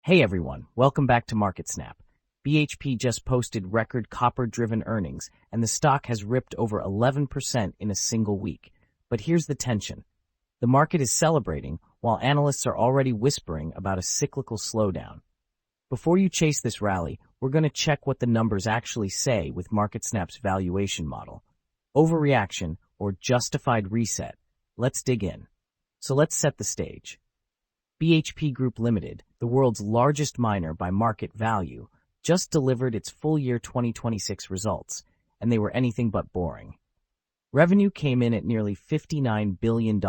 Hey everyone, welcome back to MarketSnap. BHP just posted record copper-driven earnings, and the stock has ripped over 11% in a single week. But here's the tension. The market is celebrating, while analysts are already whispering about a cyclical slowdown. Before you chase this rally, we're going to check what the numbers actually say with MarketSnap's valuation model. Overreaction, or justified reset. Let's dig in. So let's set the stage. BHP Group Limited, the world's largest miner by market value, just delivered its full year 2026 results, and they were anything but boring. Revenue came in at nearly $59 billion,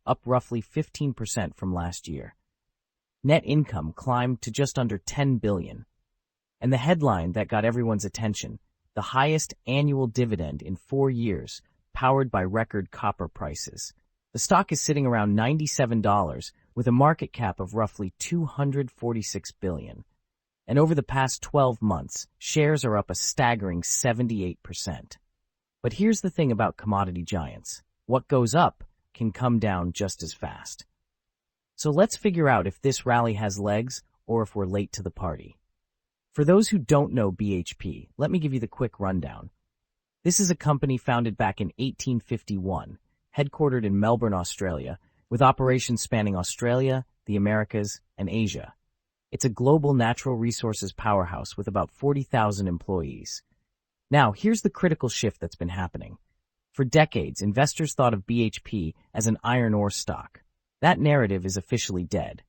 up roughly 15% from last year. Net income climbed to just under $10 billion. And the headline that got everyone's attention, the highest annual dividend in 4 years, powered by record copper prices. The stock is sitting around $97, with a market cap of roughly $246 billion. And over the past 12 months, shares are up a staggering 78%. But here's the thing about commodity giants. What goes up can come down just as fast. So let's figure out if this rally has legs or if we're late to the party. For those who don't know BHP, let me give you the quick rundown. This is a company founded back in 1851, headquartered in Melbourne, Australia, with operations spanning Australia, the Americas, and Asia. It's a global natural resources powerhouse with about 40,000 employees. Now, here's the critical shift that's been happening. For decades, investors thought of BHP as an iron ore stock. That narrative is officially dead.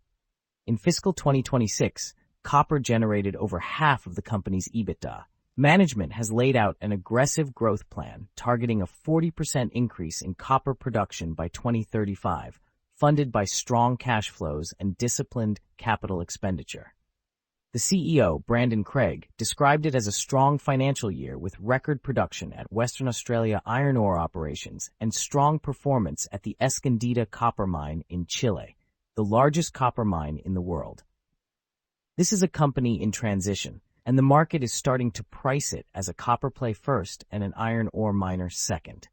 In fiscal 2026, copper generated over half of the company's EBITDA. Management has laid out an aggressive growth plan targeting a 40% increase in copper production by 2035, funded by strong cash flows and disciplined capital expenditure. The CEO, Brandon Craig, described it as a strong financial year with record production at Western Australia iron ore operations and strong performance at the Escondida copper mine in Chile, the largest copper mine in the world. This is a company in transition, and the market is starting to price it as a copper play first and an iron ore miner second.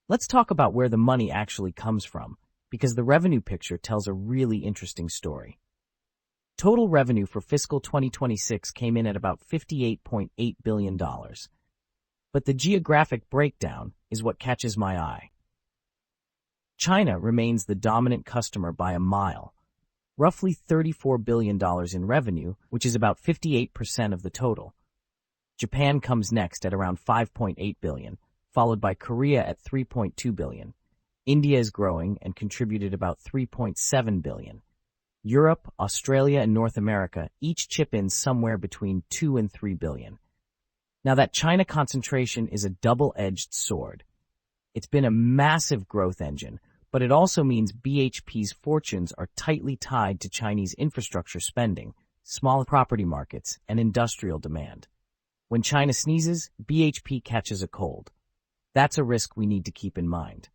Let's talk about where the money actually comes from, because the revenue picture tells a really interesting story. Total revenue for fiscal 2026 came in at about $58.8 billion. But the geographic breakdown is what catches my eye. China remains the dominant customer by a mile, roughly $34 billion in revenue, which is about 58% of the total. Japan comes next at around $5.8 billion, followed by Korea at $3.2 billion. India is growing and contributed about $3.7 billion. Europe, Australia, and North America each chip in somewhere between $2 and $3 billion. Now that China concentration is a double-edged sword. It's been a massive growth engine, but it also means BHP's fortunes are tightly tied to Chinese infrastructure spending, small property markets, and industrial demand. When China sneezes, BHP catches a cold. That's a risk we need to keep in mind.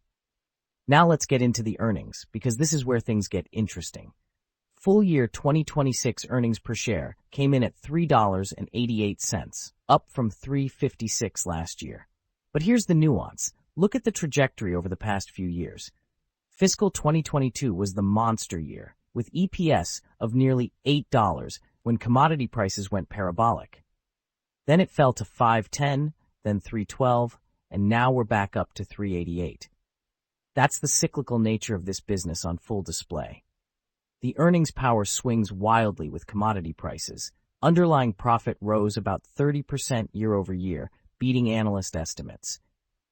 Now let's get into the earnings, because this is where things get interesting. Full year 2026 earnings per share came in at $3.88, up from $3.56 last year. But here's the nuance. Look at the trajectory over the past few years. Fiscal 2022 was the monster year, with EPS of nearly $8 when commodity prices went parabolic. Then it fell to $5.10, then $3.12, and now we're back up to $3.88. That's the cyclical nature of this business on full display. The earnings power swings wildly with commodity prices. Underlying profit rose about 30% year over year, beating analyst estimates.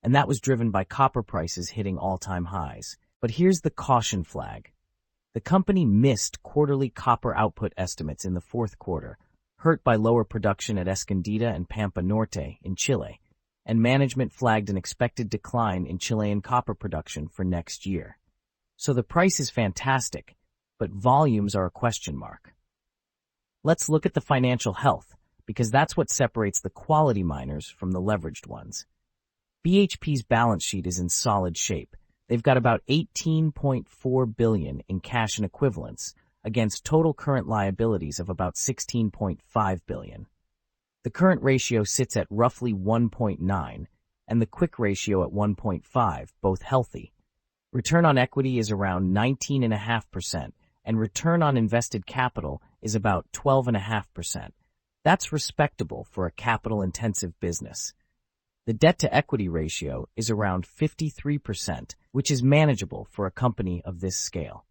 And that was driven by copper prices hitting all-time highs. But here's the caution flag. The company missed quarterly copper output estimates in the fourth quarter, hurt by lower production at Escondida and Pampa Norte in Chile, and management flagged an expected decline in Chilean copper production for next year. So the price is fantastic, but volumes are a question mark. Let's look at the financial health, because that's what separates the quality miners from the leveraged ones. BHP's balance sheet is in solid shape. They've got about $18.4 billion in cash and equivalents against total current liabilities of about $16.5 billion. The current ratio sits at roughly 1.9, and the quick ratio at 1.5, both healthy. Return on equity is around 19.5%, and return on invested capital is about 12.5%. That's respectable for a capital-intensive business. The debt-to-equity ratio is around 53%, which is manageable for a company of this scale.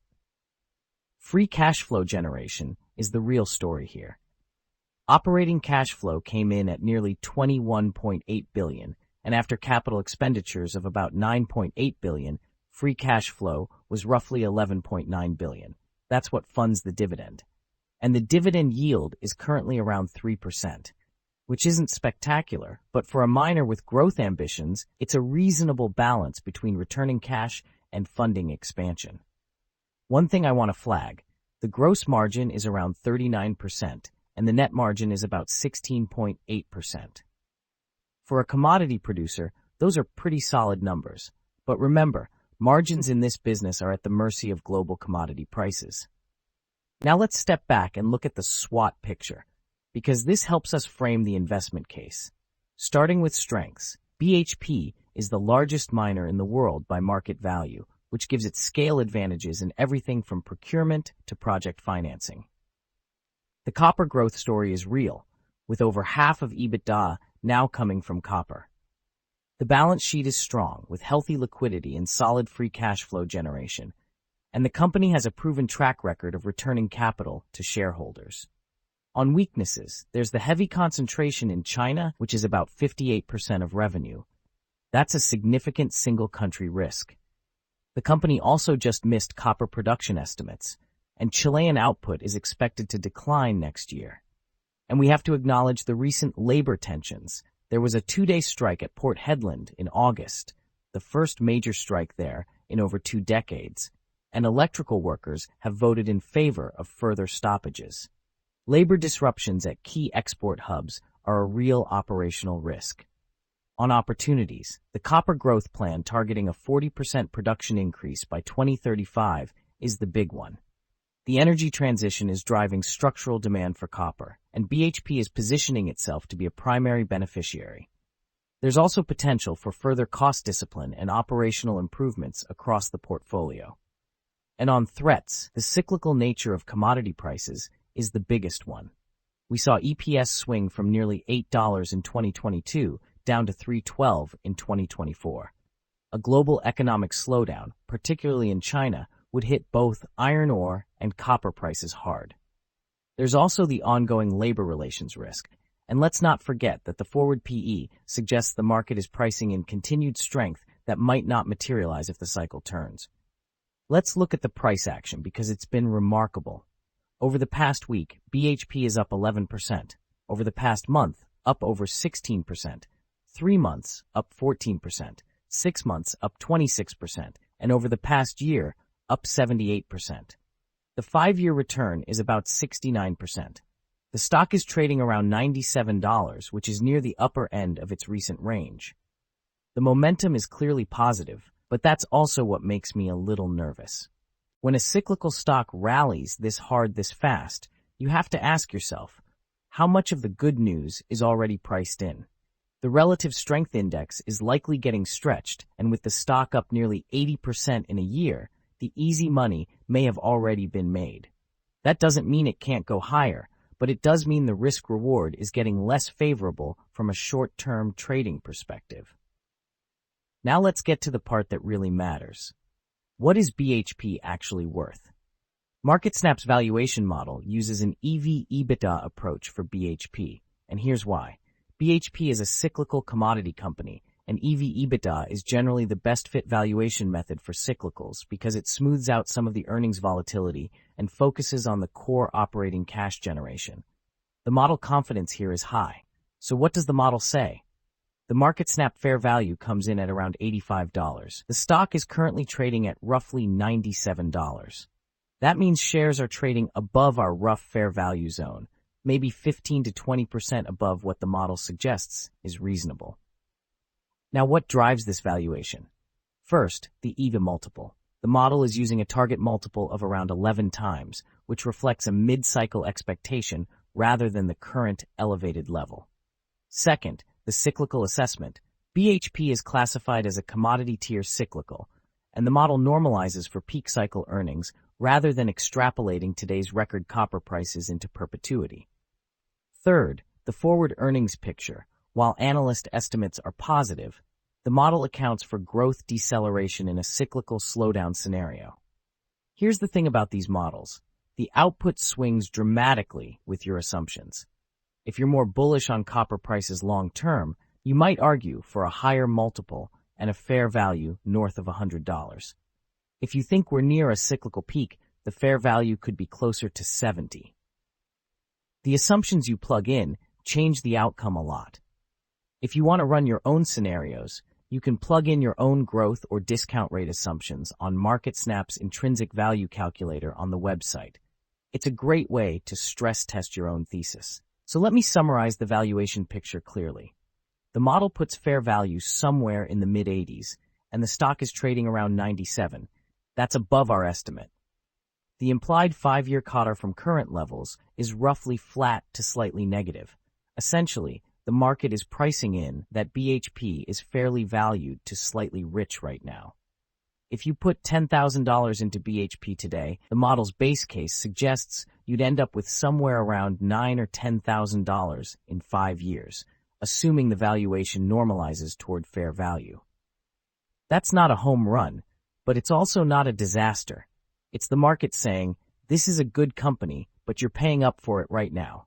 Free cash flow generation is the real story here. Operating cash flow came in at nearly $21.8 billion, and after capital expenditures of about $9.8 billion, free cash flow was roughly $11.9 billion. That's what funds the dividend. And the dividend yield is currently around 3%, which isn't spectacular, but for a miner with growth ambitions, it's a reasonable balance between returning cash and funding expansion. One thing I want to flag, the gross margin is around 39%, and the net margin is about 16.8%. For a commodity producer, those are pretty solid numbers. But remember, margins in this business are at the mercy of global commodity prices. Now let's step back and look at the SWOT picture, because this helps us frame the investment case. Starting with strengths, BHP is the largest miner in the world by market value, which gives it scale advantages in everything from procurement to project financing. The copper growth story is real, with over half of EBITDA now coming from copper. The balance sheet is strong, with healthy liquidity and solid free cash flow generation, and the company has a proven track record of returning capital to shareholders. On weaknesses, there's the heavy concentration in China, which is about 58% of revenue. That's a significant single-country risk. The company also just missed copper production estimates, and Chilean output is expected to decline next year. And we have to acknowledge the recent labor tensions. There was a 2-day strike at Port Hedland in August, the first major strike there in over 2 decades, and electrical workers have voted in favor of further stoppages. Labor disruptions at key export hubs are a real operational risk. On opportunities, the copper growth plan targeting a 40% production increase by 2035 is the big one. The energy transition is driving structural demand for copper, and BHP is positioning itself to be a primary beneficiary. There's also potential for further cost discipline and operational improvements across the portfolio. And on threats, the cyclical nature of commodity prices is the biggest one. We saw EPS swing from nearly $8 in 2022 down to $3.12 in 2024. A global economic slowdown, particularly in China, would hit both iron ore and copper prices hard. There's also the ongoing labor relations risk, and let's not forget that the forward PE suggests the market is pricing in continued strength that might not materialize if the cycle turns. Let's look at the price action because it's been remarkable. Over the past week, BHP is up 11%. Over the past month, up over 16%. 3 months, up 14%. 6 months, up 26%. And over the past year, up 78%. The 5-year return is about 69%. The stock is trading around $97, which is near the upper end of its recent range. The momentum is clearly positive, but that's also what makes me a little nervous. When a cyclical stock rallies this hard this fast, you have to ask yourself, how much of the good news is already priced in? The relative strength index is likely getting stretched, and with the stock up nearly 80% in a year, the easy money may have already been made. That doesn't mean it can't go higher, but it does mean the risk-reward is getting less favorable from a short-term trading perspective. Now let's get to the part that really matters. What is BHP actually worth? MarketSnap's valuation model uses an EV/EBITDA approach for BHP, and here's why. BHP is a cyclical commodity company, and EV/EBITDA is generally the best fit valuation method for cyclicals because it smooths out some of the earnings volatility and focuses on the core operating cash generation. The model confidence here is high. So what does the model say? The MarketSnap fair value comes in at around $85. The stock is currently trading at roughly $97. That means shares are trading above our rough fair value zone, maybe 15 to 20% above what the model suggests is reasonable. Now, what drives this valuation? First, the EV multiple. The model is using a target multiple of around 11 times, which reflects a mid-cycle expectation rather than the current elevated level. Second, the cyclical assessment. BHP is classified as a commodity tier cyclical, and the model normalizes for peak cycle earnings rather than extrapolating today's record copper prices into perpetuity. Third, the forward earnings picture. While analyst estimates are positive, the model accounts for growth deceleration in a cyclical slowdown scenario. Here's the thing about these models. The output swings dramatically with your assumptions. If you're more bullish on copper prices long-term, you might argue for a higher multiple and a fair value north of $100. If you think we're near a cyclical peak, the fair value could be closer to 70. The assumptions you plug in change the outcome a lot. If you want to run your own scenarios, you can plug in your own growth or discount rate assumptions on MarketSnap's intrinsic value calculator on the website. It's a great way to stress test your own thesis. So let me summarize the valuation picture clearly. The model puts fair value somewhere in the mid-80s, and the stock is trading around 97. That's above our estimate. The implied 5-year CAGR from current levels is roughly flat to slightly negative. Essentially, the market is pricing in that BHP is fairly valued to slightly rich right now. If you put $10,000 into BHP today, the model's base case suggests you'd end up with somewhere around $9,000 or $10,000 in 5 years, assuming the valuation normalizes toward fair value. That's not a home run, but it's also not a disaster. It's the market saying, this is a good company, but you're paying up for it right now.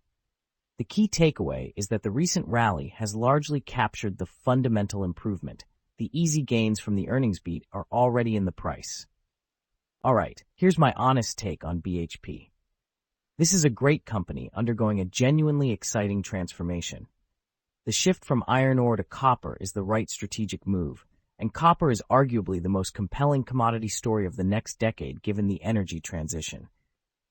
The key takeaway is that the recent rally has largely captured the fundamental improvement. The easy gains from the earnings beat are already in the price. All right, here's my honest take on BHP. This is a great company undergoing a genuinely exciting transformation. The shift from iron ore to copper is the right strategic move, and copper is arguably the most compelling commodity story of the next decade given the energy transition.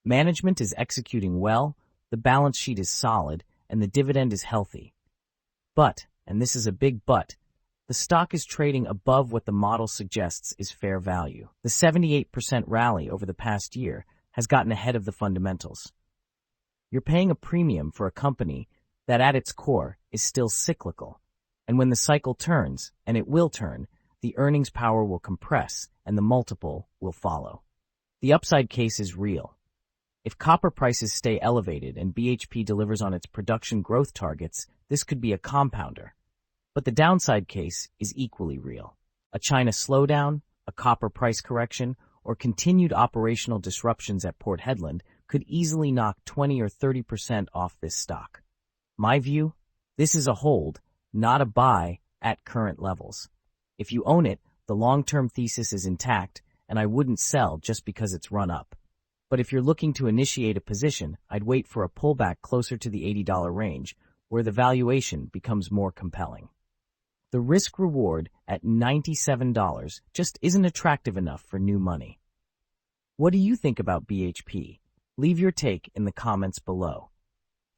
Management is executing well, the balance sheet is solid, and the dividend is healthy. But, and this is a big but, the stock is trading above what the model suggests is fair value. The 78% rally over the past year has gotten ahead of the fundamentals. You're paying a premium for a company that at its core is still cyclical, and when the cycle turns, and it will turn, the earnings power will compress and the multiple will follow. The upside case is real. If copper prices stay elevated and BHP delivers on its production growth targets, this could be a compounder. But the downside case is equally real. A China slowdown, a copper price correction, or continued operational disruptions at Port Hedland could easily knock 20 or 30% off this stock. My view? This is a hold, not a buy at current levels. If you own it, the long-term thesis is intact, and I wouldn't sell just because it's run up. But if you're looking to initiate a position, I'd wait for a pullback closer to the $80 range, where the valuation becomes more compelling. The risk-reward at $97 just isn't attractive enough for new money. What do you think about BHP? Leave your take in the comments below.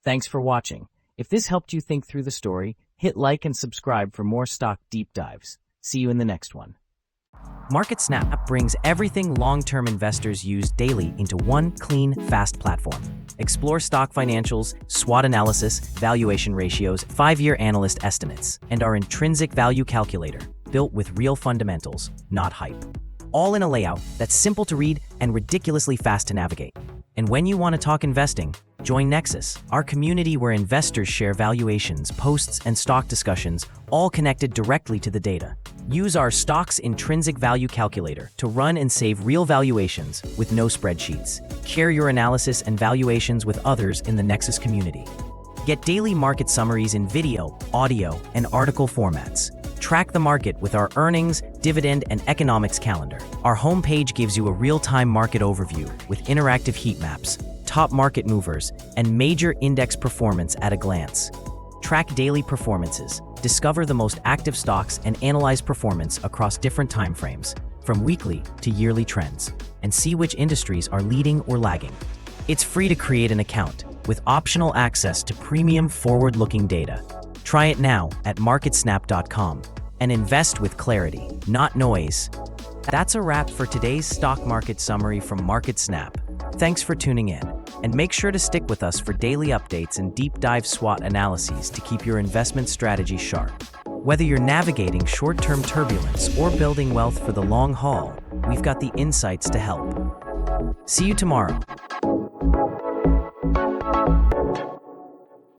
Thanks for watching. If this helped you think through the story, hit like and subscribe for more stock deep dives. See you in the next one. MarketSnap brings everything long-term investors use daily into one clean, fast platform. Explore stock financials, SWOT analysis, valuation ratios, 5-year analyst estimates, and our intrinsic value calculator, built with real fundamentals, not hype. All in a layout that's simple to read and ridiculously fast to navigate. And when you want to talk investing, join Nexus, our community where investors share valuations, posts, and stock discussions, all connected directly to the data. Use our stock's intrinsic value calculator to run and save real valuations with no spreadsheets. Share your analysis and valuations with others in the Nexus community. Get daily market summaries in video, audio, and article formats. Track the market with our earnings, dividend, and economics calendar. Our homepage gives you a real-time market overview with interactive heat maps, top market movers, and major index performance at a glance. Track daily performances, discover the most active stocks, and analyze performance across different timeframes, from weekly to yearly trends, and see which industries are leading or lagging. It's free to create an account, with optional access to premium forward-looking data. Try it now at MarketSnap.com and invest with clarity, not noise. That's a wrap for today's stock market summary from MarketSnap. Thanks for tuning in, and make sure to stick with us for daily updates and deep dive SWOT analyses to keep your investment strategy sharp. Whether you're navigating short-term turbulence or building wealth for the long haul, we've got the insights to help. See you tomorrow.